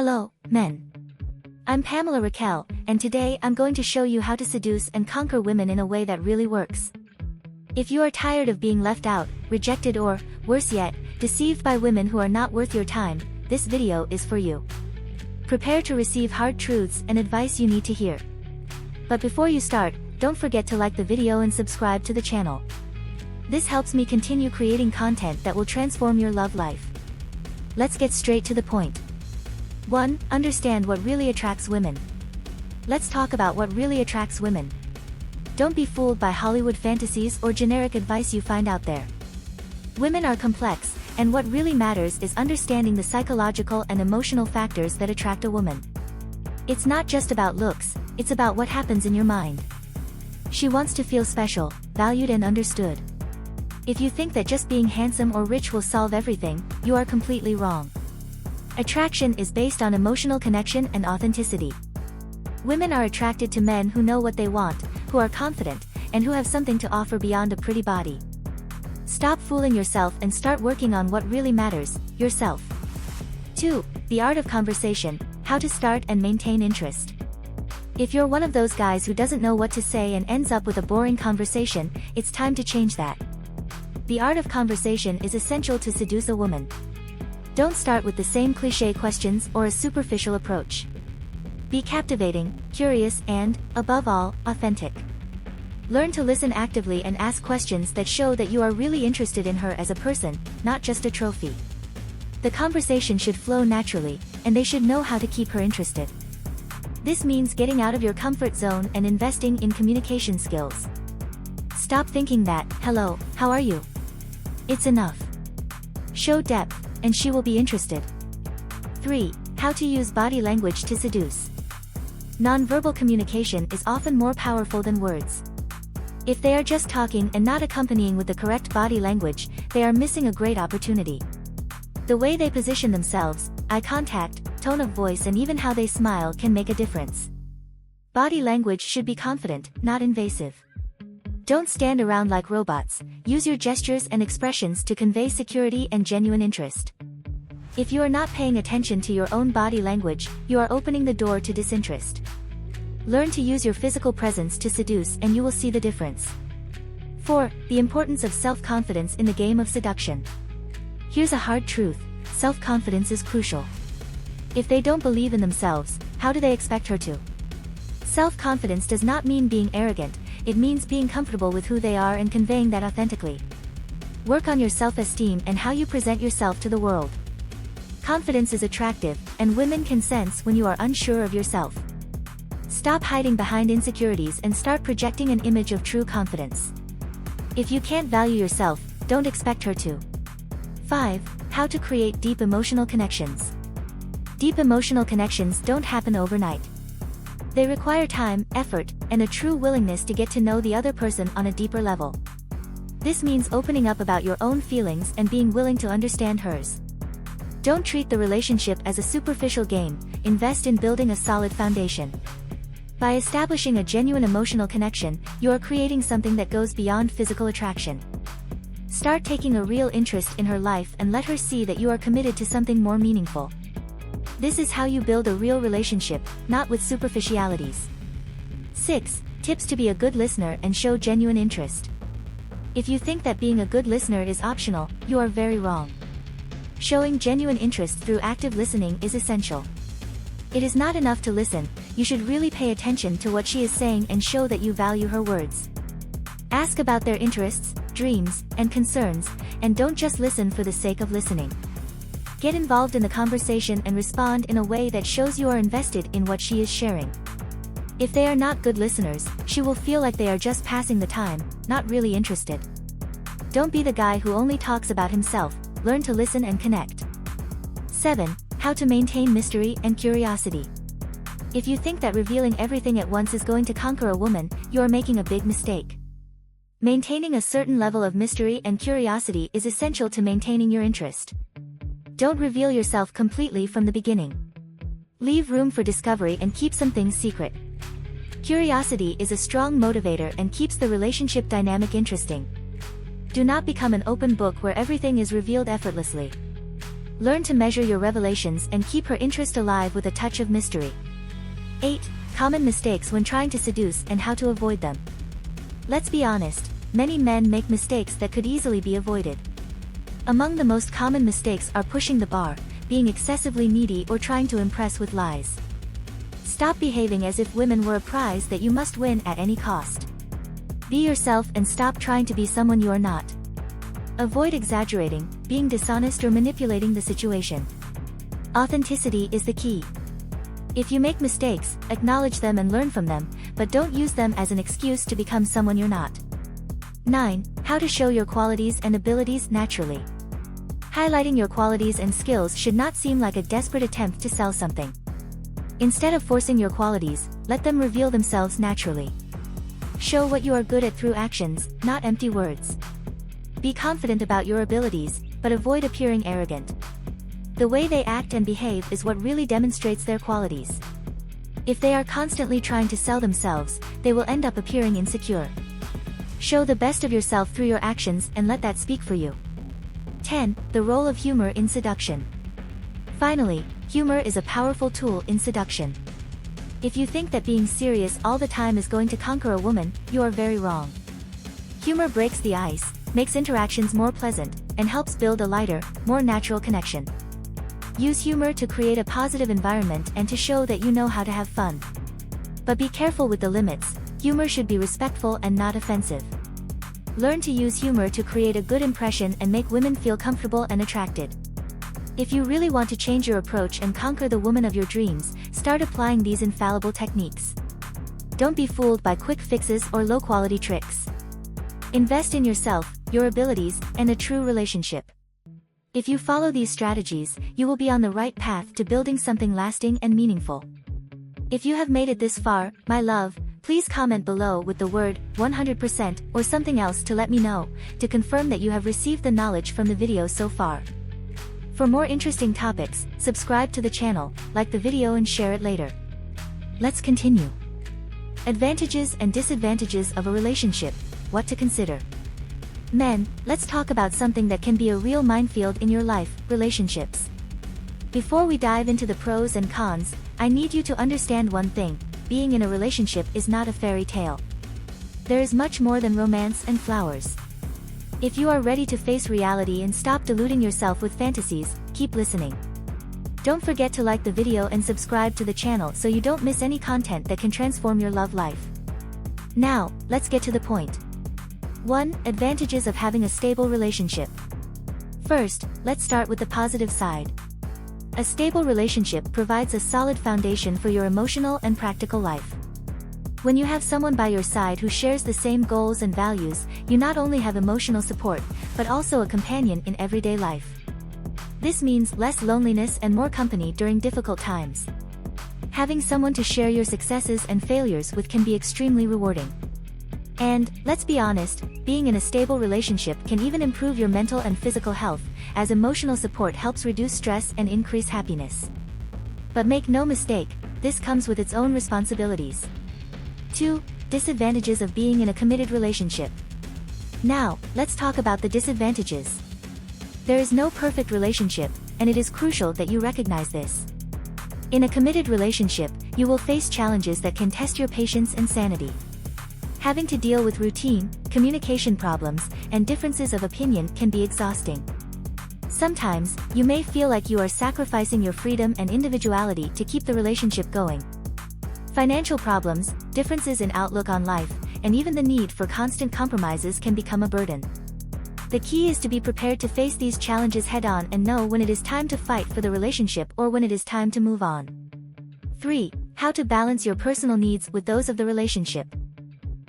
Hello, men. I'm Pamela Raquel, and today I'm going to show you how to seduce and conquer women in a way that really works. If you are tired of being left out, rejected or, worse yet, deceived by women who are not worth your time, this video is for you. Prepare to receive hard truths and advice you need to hear. But before you start, don't forget to like the video and subscribe to the channel. This helps me continue creating content that will transform your love life. Let's get straight to the point. 1. Understand what really attracts women. Let's talk about what really attracts women. Don't be fooled by Hollywood fantasies or generic advice you find out there. Women are complex, and what really matters is understanding the psychological and emotional factors that attract a woman. It's not just about looks, it's about what happens in your mind. She wants to feel special, valued and understood. If you think that just being handsome or rich will solve everything, you are completely wrong. Attraction is based on emotional connection and authenticity. Women are attracted to men who know what they want, who are confident, and who have something to offer beyond a pretty body. Stop fooling yourself and start working on what really matters, yourself. 2. The art of conversation, how to start and maintain interest. If you're one of those guys who doesn't know what to say and ends up with a boring conversation, it's time to change that. The art of conversation is essential to seduce a woman. Don't start with the same cliché questions or a superficial approach. Be captivating, curious and, above all, authentic. Learn to listen actively and ask questions that show that you are really interested in her as a person, not just a trophy. The conversation should flow naturally, and they should know how to keep her interested. This means getting out of your comfort zone and investing in communication skills. Stop thinking that, "Hello, how are you?" It's enough. Show depth, and she will be interested. 3. How to use body language to seduce. Nonverbal communication is often more powerful than words. If they are just talking and not accompanying with the correct body language, they are missing a great opportunity. The way they position themselves, eye contact, tone of voice and even how they smile can make a difference. Body language should be confident, not invasive. Don't stand around like robots, use your gestures and expressions to convey security and genuine interest. If you are not paying attention to your own body language, you are opening the door to disinterest. Learn to use your physical presence to seduce and you will see the difference. 4. The importance of self-confidence in the game of seduction. Here's a hard truth, self-confidence is crucial. If they don't believe in themselves, how do they expect her to? Self-confidence does not mean being arrogant, it means being comfortable with who they are and conveying that authentically. Work on your self-esteem and how you present yourself to the world. Confidence is attractive, and women can sense when you are unsure of yourself. Stop hiding behind insecurities and start projecting an image of true confidence. If you can't value yourself, don't expect her to. 5. How to create deep emotional connections. Deep emotional connections don't happen overnight. They require time, effort, and a true willingness to get to know the other person on a deeper level. This means opening up about your own feelings and being willing to understand hers. Don't treat the relationship as a superficial game, invest in building a solid foundation. By establishing a genuine emotional connection, you are creating something that goes beyond physical attraction. Start taking a real interest in her life and let her see that you are committed to something more meaningful. This is how you build a real relationship, not with superficialities. 6. Tips to be a good listener and show genuine interest. If you think that being a good listener is optional, you are very wrong. Showing genuine interest through active listening is essential. It is not enough to listen, you should really pay attention to what she is saying and show that you value her words. Ask about their interests, dreams, and concerns, and don't just listen for the sake of listening. Get involved in the conversation and respond in a way that shows you are invested in what she is sharing. If they are not good listeners, she will feel like they are just passing the time, not really interested. Don't be the guy who only talks about himself, learn to listen and connect. 7. How to maintain mystery and curiosity. If you think that revealing everything at once is going to conquer a woman, you are making a big mistake. Maintaining a certain level of mystery and curiosity is essential to maintaining your interest. Don't reveal yourself completely from the beginning. Leave room for discovery and keep some things secret. Curiosity is a strong motivator and keeps the relationship dynamic interesting. Do not become an open book where everything is revealed effortlessly. Learn to measure your revelations and keep her interest alive with a touch of mystery. 8. Common mistakes when trying to seduce and how to avoid them. Let's be honest, many men make mistakes that could easily be avoided. Among the most common mistakes are pushing the bar, being excessively needy, or trying to impress with lies. Stop behaving as if women were a prize that you must win at any cost. Be yourself and stop trying to be someone you are not. Avoid exaggerating, being dishonest, or manipulating the situation. Authenticity is the key. If you make mistakes, acknowledge them and learn from them, but don't use them as an excuse to become someone you're not. 9. How to show your qualities and abilities naturally. Highlighting your qualities and skills should not seem like a desperate attempt to sell something. Instead of forcing your qualities, let them reveal themselves naturally. Show what you are good at through actions, not empty words. Be confident about your abilities, but avoid appearing arrogant. The way they act and behave is what really demonstrates their qualities. If they are constantly trying to sell themselves, they will end up appearing insecure. Show the best of yourself through your actions and let that speak for you. 10. The role of humor in seduction. Finally, humor is a powerful tool in seduction. If you think that being serious all the time is going to conquer a woman, you are very wrong. Humor breaks the ice, makes interactions more pleasant, and helps build a lighter, more natural connection. Use humor to create a positive environment and to show that you know how to have fun. But be careful with the limits. Humor should be respectful and not offensive. Learn to use humor to create a good impression and make women feel comfortable and attracted. If you really want to change your approach and conquer the woman of your dreams, start applying these infallible techniques. Don't be fooled by quick fixes or low-quality tricks. Invest in yourself, your abilities, and a true relationship. If you follow these strategies, you will be on the right path to building something lasting and meaningful. If you have made it this far, my love, please comment below with the word 100% or something else to let me know, to confirm that you have received the knowledge from the video so far. For more interesting topics, subscribe to the channel, like the video and share it later. Let's continue. Advantages and disadvantages of a relationship, what to consider. Men, let's talk about something that can be a real minefield in your life, relationships. Before we dive into the pros and cons, I need you to understand one thing: being in a relationship is not a fairy tale. There is much more than romance and flowers. If you are ready to face reality and stop deluding yourself with fantasies, keep listening. Don't forget to like the video and subscribe to the channel so you don't miss any content that can transform your love life. Now, let's get to the point. 1. Advantages of having a stable relationship. First, let's start with the positive side. A stable relationship provides a solid foundation for your emotional and practical life. When you have someone by your side who shares the same goals and values, you not only have emotional support, but also a companion in everyday life. This means less loneliness and more company during difficult times. Having someone to share your successes and failures with can be extremely rewarding. And, let's be honest, being in a stable relationship can even improve your mental and physical health, as emotional support helps reduce stress and increase happiness. But make no mistake, this comes with its own responsibilities. 2. Disadvantages of being in a committed relationship. Now, let's talk about the disadvantages. There is no perfect relationship, and it is crucial that you recognize this. In a committed relationship, you will face challenges that can test your patience and sanity. Having to deal with routine, communication problems, and differences of opinion can be exhausting. Sometimes, you may feel like you are sacrificing your freedom and individuality to keep the relationship going. Financial problems, differences in outlook on life, and even the need for constant compromises can become a burden. The key is to be prepared to face these challenges head-on and know when it is time to fight for the relationship or when it is time to move on. 3. How to balance your personal needs with those of the relationship.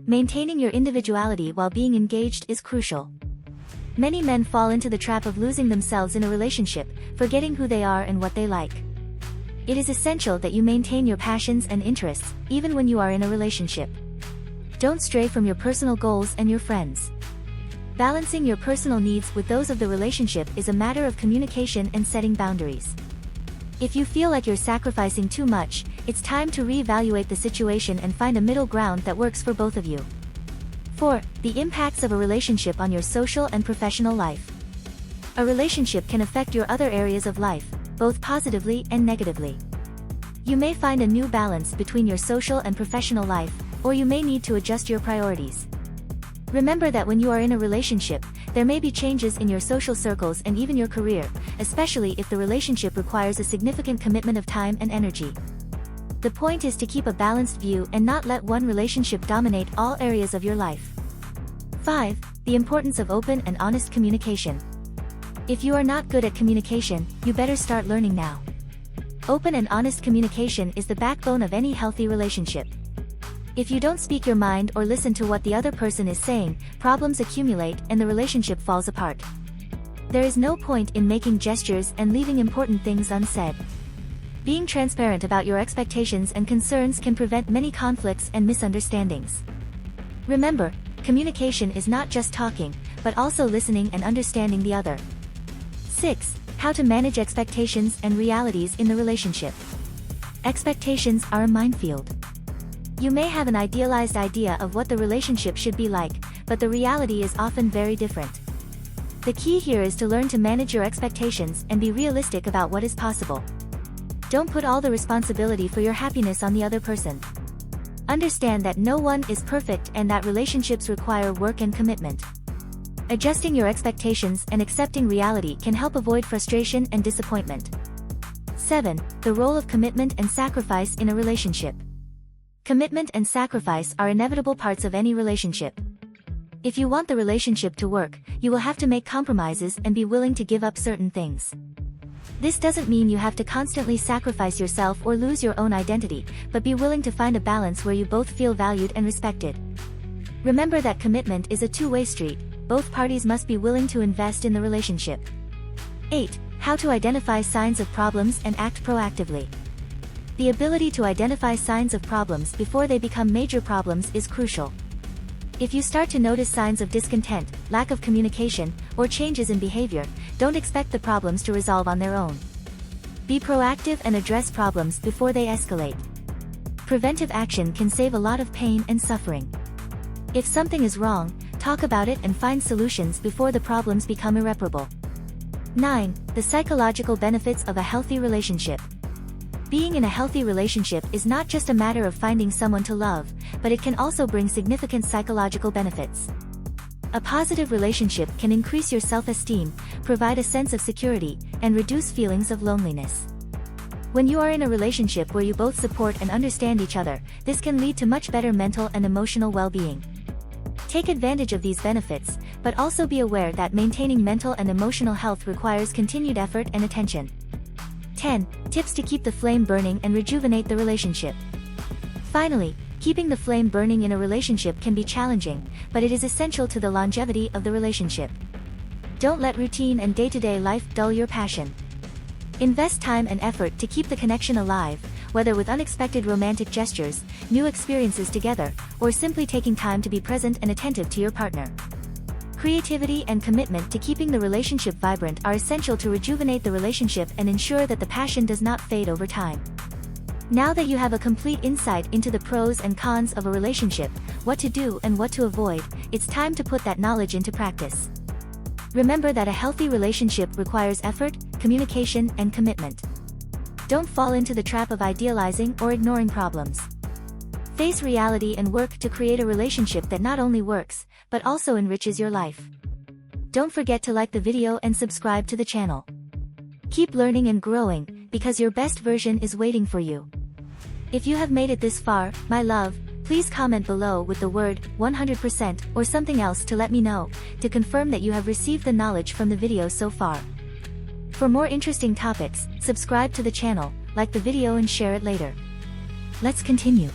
Maintaining your individuality while being engaged is crucial. Many men fall into the trap of losing themselves in a relationship, forgetting who they are and what they like. It is essential that you maintain your passions and interests, even when you are in a relationship. Don't stray from your personal goals and your friends. Balancing your personal needs with those of the relationship is a matter of communication and setting boundaries. If you feel like you're sacrificing too much, it's time to reevaluate the situation and find a middle ground that works for both of you. 4. The impacts of a relationship on your social and professional life. A relationship can affect your other areas of life, both positively and negatively. You may find a new balance between your social and professional life, or you may need to adjust your priorities. Remember that when you are in a relationship, there may be changes in your social circles and even your career, especially if the relationship requires a significant commitment of time and energy. The point is to keep a balanced view and not let one relationship dominate all areas of your life. 5. The importance of open and honest communication. If you are not good at communication, you better start learning now. Open and honest communication is the backbone of any healthy relationship. If you don't speak your mind or listen to what the other person is saying, problems accumulate and the relationship falls apart. There is no point in making gestures and leaving important things unsaid. Being transparent about your expectations and concerns can prevent many conflicts and misunderstandings. Remember, communication is not just talking, but also listening and understanding the other. 6. How to manage expectations and realities in the relationship. Expectations are a minefield. You may have an idealized idea of what the relationship should be like, but the reality is often very different. The key here is to learn to manage your expectations and be realistic about what is possible. Don't put all the responsibility for your happiness on the other person. Understand that no one is perfect and that relationships require work and commitment. Adjusting your expectations and accepting reality can help avoid frustration and disappointment. 7. The role of commitment and sacrifice in a relationship. Commitment and sacrifice are inevitable parts of any relationship. If you want the relationship to work, you will have to make compromises and be willing to give up certain things. This doesn't mean you have to constantly sacrifice yourself or lose your own identity, but be willing to find a balance where you both feel valued and respected. Remember that commitment is a two-way street. Both parties must be willing to invest in the relationship. 8. How to identify signs of problems and act proactively. The ability to identify signs of problems before they become major problems is crucial. If you start to notice signs of discontent, lack of communication, or changes in behavior, don't expect the problems to resolve on their own. Be proactive and address problems before they escalate. Preventive action can save a lot of pain and suffering. If something is wrong, talk about it and find solutions before the problems become irreparable. 9. The psychological benefits of a healthy relationship. Being in a healthy relationship is not just a matter of finding someone to love, but it can also bring significant psychological benefits. A positive relationship can increase your self-esteem, provide a sense of security, and reduce feelings of loneliness. When you are in a relationship where you both support and understand each other, this can lead to much better mental and emotional well-being. Take advantage of these benefits, but also be aware that maintaining mental and emotional health requires continued effort and attention. 10. Tips to keep the flame burning and rejuvenate the relationship. Finally, keeping the flame burning in a relationship can be challenging, but it is essential to the longevity of the relationship. Don't let routine and day-to-day life dull your passion. Invest time and effort to keep the connection alive, whether with unexpected romantic gestures, new experiences together, or simply taking time to be present and attentive to your partner. Creativity and commitment to keeping the relationship vibrant are essential to rejuvenate the relationship and ensure that the passion does not fade over time. Now that you have a complete insight into the pros and cons of a relationship, what to do and what to avoid, it's time to put that knowledge into practice. Remember that a healthy relationship requires effort, communication, and commitment. Don't fall into the trap of idealizing or ignoring problems. Face reality and work to create a relationship that not only works, but also enriches your life. Don't forget to like the video and subscribe to the channel. Keep learning and growing, because your best version is waiting for you. If you have made it this far, my love, please comment below with the word 100% or something else to let me know, to confirm that you have received the knowledge from the video so far. For more interesting topics, subscribe to the channel, like the video and share it later. Let's continue.